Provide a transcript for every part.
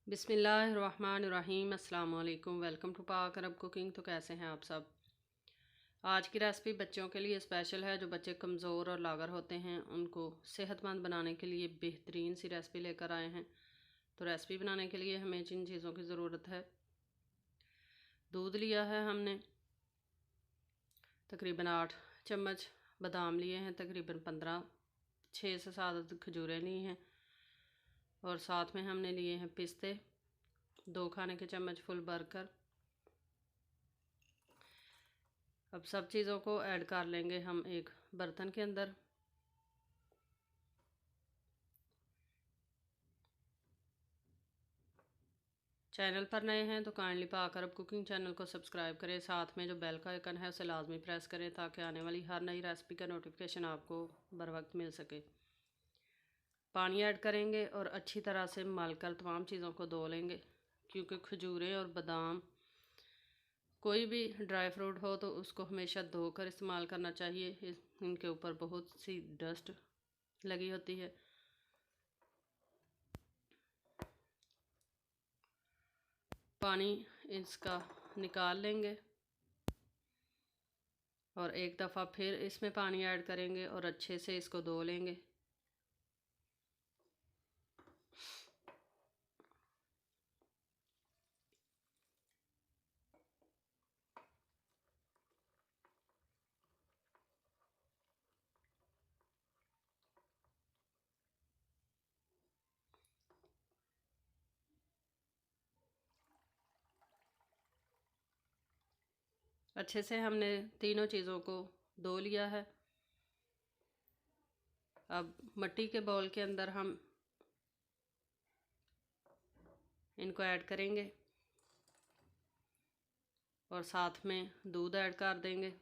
बिस्मिल्लाहिर्रहमानिर्रहीम। अस्सलाम वालेकुम। वेलकम टू पाक अरब कुकिंग। तो कैसे हैं आप सब। आज की रेसिपी बच्चों के लिए स्पेशल है। जो बच्चे कमज़ोर और लागर होते हैं उनको सेहतमंद बनाने के लिए बेहतरीन सी रेसिपी लेकर आए हैं। तो रेसिपी बनाने के लिए हमें जिन चीज़ों की ज़रूरत है, दूध लिया है हमने तकरीबन 8 चम्मच, बादाम लिए हैं तकरीबन 15, 6 से 7 खजूरें ली हैं, और साथ में हमने लिए हैं पिस्ते 2 खाने के चम्मच फुल भरकर। अब सब चीज़ों को ऐड कर लेंगे हम एक बर्तन के अंदर। चैनल पर नए हैं तो काइंडली पाक अरब कुकिंग चैनल को सब्सक्राइब करें। साथ में जो बेल का आइकन है उसे लाजमी प्रेस करें ताकि आने वाली हर नई रेसिपी का नोटिफिकेशन आपको बर वक्त मिल सके। पानी ऐड करेंगे और अच्छी तरह से मलकर तमाम चीज़ों को धो लेंगे, क्योंकि खजूरें और बादाम कोई भी ड्राई फ्रूट हो तो उसको हमेशा धोकर इस्तेमाल करना चाहिए। इनके ऊपर बहुत सी डस्ट लगी होती है। पानी इसका निकाल लेंगे और एक दफ़ा फिर इसमें पानी ऐड करेंगे और अच्छे से इसको धो लेंगे। अच्छे से हमने तीनों चीज़ों को धो लिया है। अब मिट्टी के बाउल के अंदर हम इनको ऐड करेंगे और साथ में दूध ऐड कर देंगे।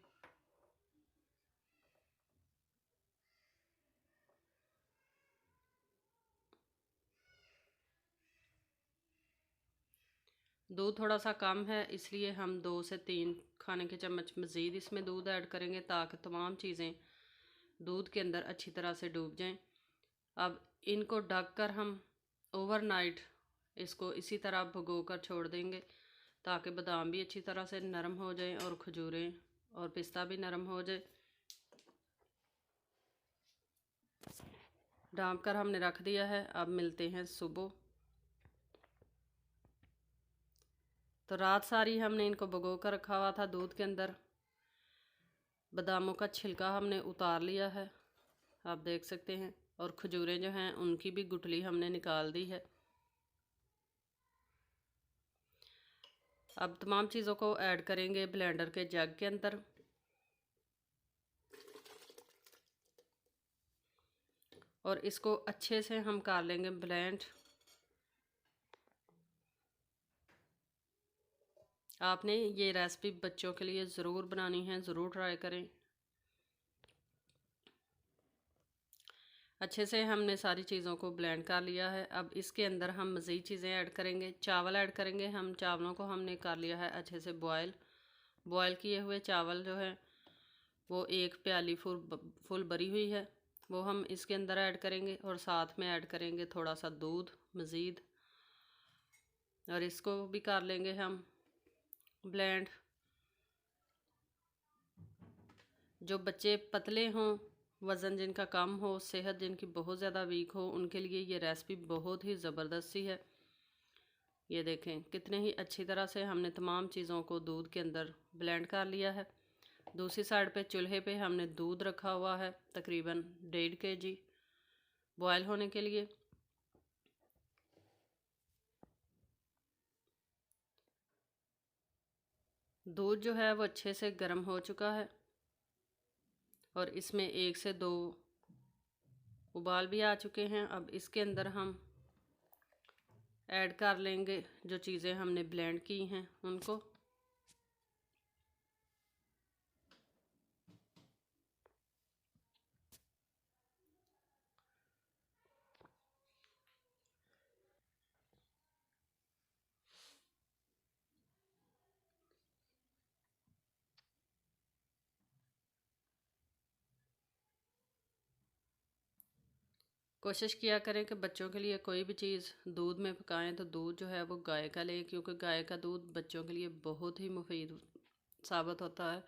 दूध थोड़ा सा कम है, इसलिए हम 2 से 3 खाने के चम्मच मज़ीद इसमें दूध ऐड करेंगे ताकि तमाम चीज़ें दूध के अंदर अच्छी तरह से डूब जाएं। अब इनको ढक कर हम ओवरनाइट इसको इसी तरह भिगो कर छोड़ देंगे ताकि बादाम भी अच्छी तरह से नरम हो जाएं और खजूरें और पिस्ता भी नरम हो जाए। ढाँप कर हमने रख दिया है। अब मिलते हैं सुबह। तो रात सारी हमने इनको भिगो कर रखा हुआ था दूध के अंदर। बादामों का छिलका हमने उतार लिया है, आप देख सकते हैं, और खजूरें जो हैं उनकी भी गुठली हमने निकाल दी है। अब तमाम चीज़ों को ऐड करेंगे ब्लेंडर के जग के अंदर। और इसको अच्छे से हम कर लेंगे ब्लेंड। आपने ये रेसिपी बच्चों के लिए ज़रूर बनानी है, ज़रूर ट्राई करें। अच्छे से हमने सारी चीज़ों को ब्लेंड कर लिया है। अब इसके अंदर हम मज़ीद चीज़ें ऐड करेंगे। चावल ऐड करेंगे हम। चावलों को हमने कर लिया है अच्छे से बॉयल किए हुए चावल जो है वो 1 प्याली फुल भरी हुई है, वो हम इसके अंदर ऐड करेंगे और साथ में ऐड करेंगे थोड़ा सा दूध मज़ीद, और इसको भी कर लेंगे हम ब्लेंड। जो बच्चे पतले हों, वज़न जिनका कम हो, सेहत जिनकी बहुत ज़्यादा वीक हो, उनके लिए ये रेसिपी बहुत ही ज़बरदस्त सी है। ये देखें कितने ही अच्छी तरह से हमने तमाम चीज़ों को दूध के अंदर ब्लेंड कर लिया है। दूसरी साइड पे चूल्हे पे हमने दूध रखा हुआ है तकरीबन 1.5 kg बॉयल होने के लिए। दूध जो है वो अच्छे से गर्म हो चुका है और इसमें 1 से 2 उबाल भी आ चुके हैं। अब इसके अंदर हम ऐड कर लेंगे जो चीज़ें हमने ब्लेंड की हैं उनको। कोशिश किया करें कि बच्चों के लिए कोई भी चीज़ दूध में पकाएं तो दूध जो है वो गाय का लें, क्योंकि गाय का दूध बच्चों के लिए बहुत ही मुफीद साबित होता है।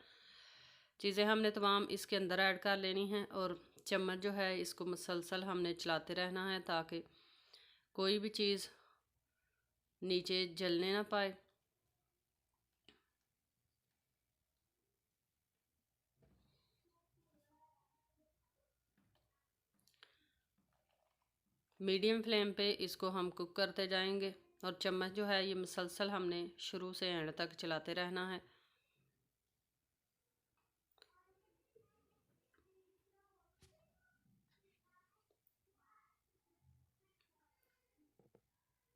चीज़ें हमने तमाम इसके अंदर ऐड कर लेनी हैं और चम्मच जो है इसको मुसलसल हमने चलाते रहना है ताकि कोई भी चीज़ नीचे जलने ना पाए। मीडियम फ्लेम पे इसको हम कुक करते जाएंगे और चम्मच जो है ये मुसलसल हमने शुरू से एंड तक चलाते रहना है।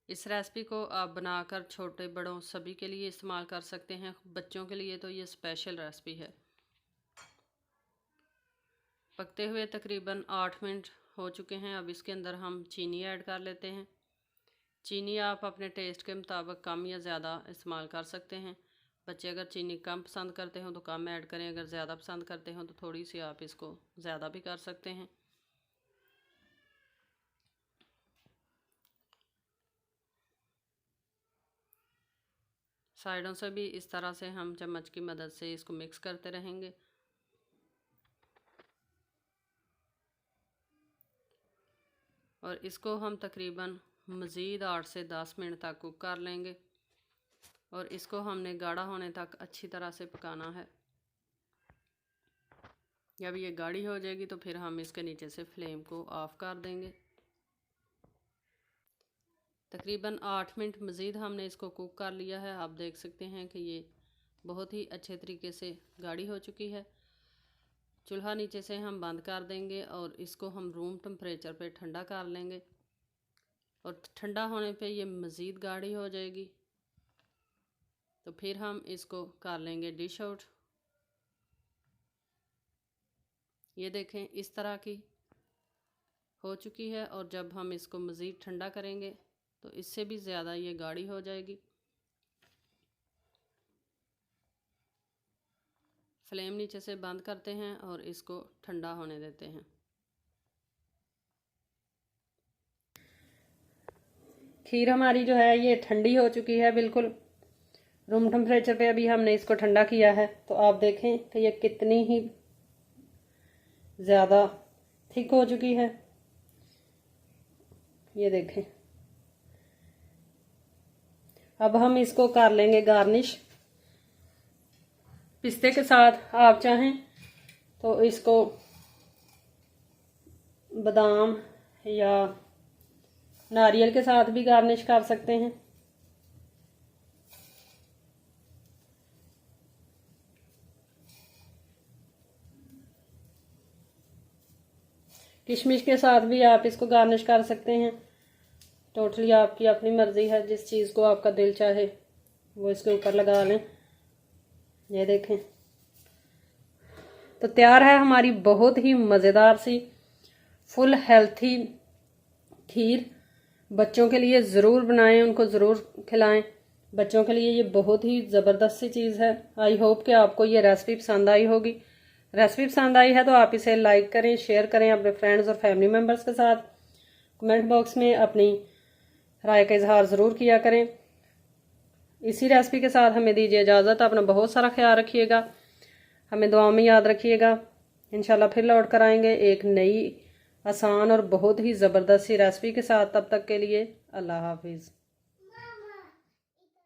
इस रेसिपी को आप बनाकर छोटे बड़ों सभी के लिए इस्तेमाल कर सकते हैं। बच्चों के लिए तो ये स्पेशल रेसिपी है। पकते हुए तकरीबन 8 मिनट हो चुके हैं। अब इसके अंदर हम चीनी ऐड कर लेते हैं। चीनी आप अपने टेस्ट के मुताबिक कम या ज़्यादा इस्तेमाल कर सकते हैं। बच्चे अगर चीनी कम पसंद करते हो तो कम ऐड करें, अगर ज़्यादा पसंद करते हो तो थोड़ी सी आप इसको ज़्यादा भी कर सकते हैं। साइडों से भी इस तरह से हम चम्मच की मदद से इसको मिक्स करते रहेंगे। और इसको हम तकरीबन मज़ीद 8 से 10 मिनट तक कुक कर लेंगे और इसको हमने गाढ़ा होने तक अच्छी तरह से पकाना है। जब ये गाढ़ी हो जाएगी तो फिर हम इसके नीचे से फ्लेम को ऑफ़ कर देंगे। तकरीबन 8 मिनट मज़ीद हमने इसको कुक कर लिया है। आप देख सकते हैं कि ये बहुत ही अच्छे तरीके से गाढ़ी हो चुकी है। चूल्हा नीचे से हम बंद कर देंगे और इसको हम रूम टेम्परेचर पे ठंडा कर लेंगे और ठंडा होने पे ये मज़ीद गाढ़ी हो जाएगी। तो फिर हम इसको कर लेंगे डिश आउट। ये देखें इस तरह की हो चुकी है और जब हम इसको मज़ीद ठंडा करेंगे तो इससे भी ज़्यादा ये गाढ़ी हो जाएगी। फ्लेम नीचे से बंद करते हैं और इसको ठंडा होने देते हैं। खीर हमारी जो है ये ठंडी हो चुकी है बिल्कुल। रूम टेम्परेचर पे अभी हमने इसको ठंडा किया है तो आप देखें कि ये कितनी ही ज़्यादा थिक हो चुकी है। ये देखें। अब हम इसको कर लेंगे गार्निश पिस्ते के साथ। आप चाहें तो इसको बादाम या नारियल के साथ भी गार्निश कर सकते हैं। किशमिश के साथ भी आप इसको गार्निश कर सकते हैं। टोटली आपकी अपनी मर्ज़ी है, जिस चीज़ को आपका दिल चाहे वो इसके ऊपर लगा लें। ये देखें तो तैयार है हमारी बहुत ही मज़ेदार सी फुल हेल्थी खीर। बच्चों के लिए ज़रूर बनाएं, उनको ज़रूर खिलाएं। बच्चों के लिए ये बहुत ही ज़बरदस्त सी चीज़ है। आई होप कि आपको ये रेसिपी पसंद आई होगी। रेसिपी पसंद आई है तो आप इसे लाइक करें, शेयर करें अपने फ्रेंड्स और फैमिली मेम्बर्स के साथ। कमेंट बॉक्स में अपनी राय का इजहार ज़रूर किया करें। इसी रेसिपी के साथ हमें दीजिए इजाज़त। अपना बहुत सारा ख्याल रखिएगा, हमें दुआ में याद रखिएगा। इंशाल्लाह फिर लौट कर आएंगे एक नई आसान और बहुत ही ज़बरदस्त सी रेसिपी के साथ। तब तक के लिए अल्लाह हाफिज़।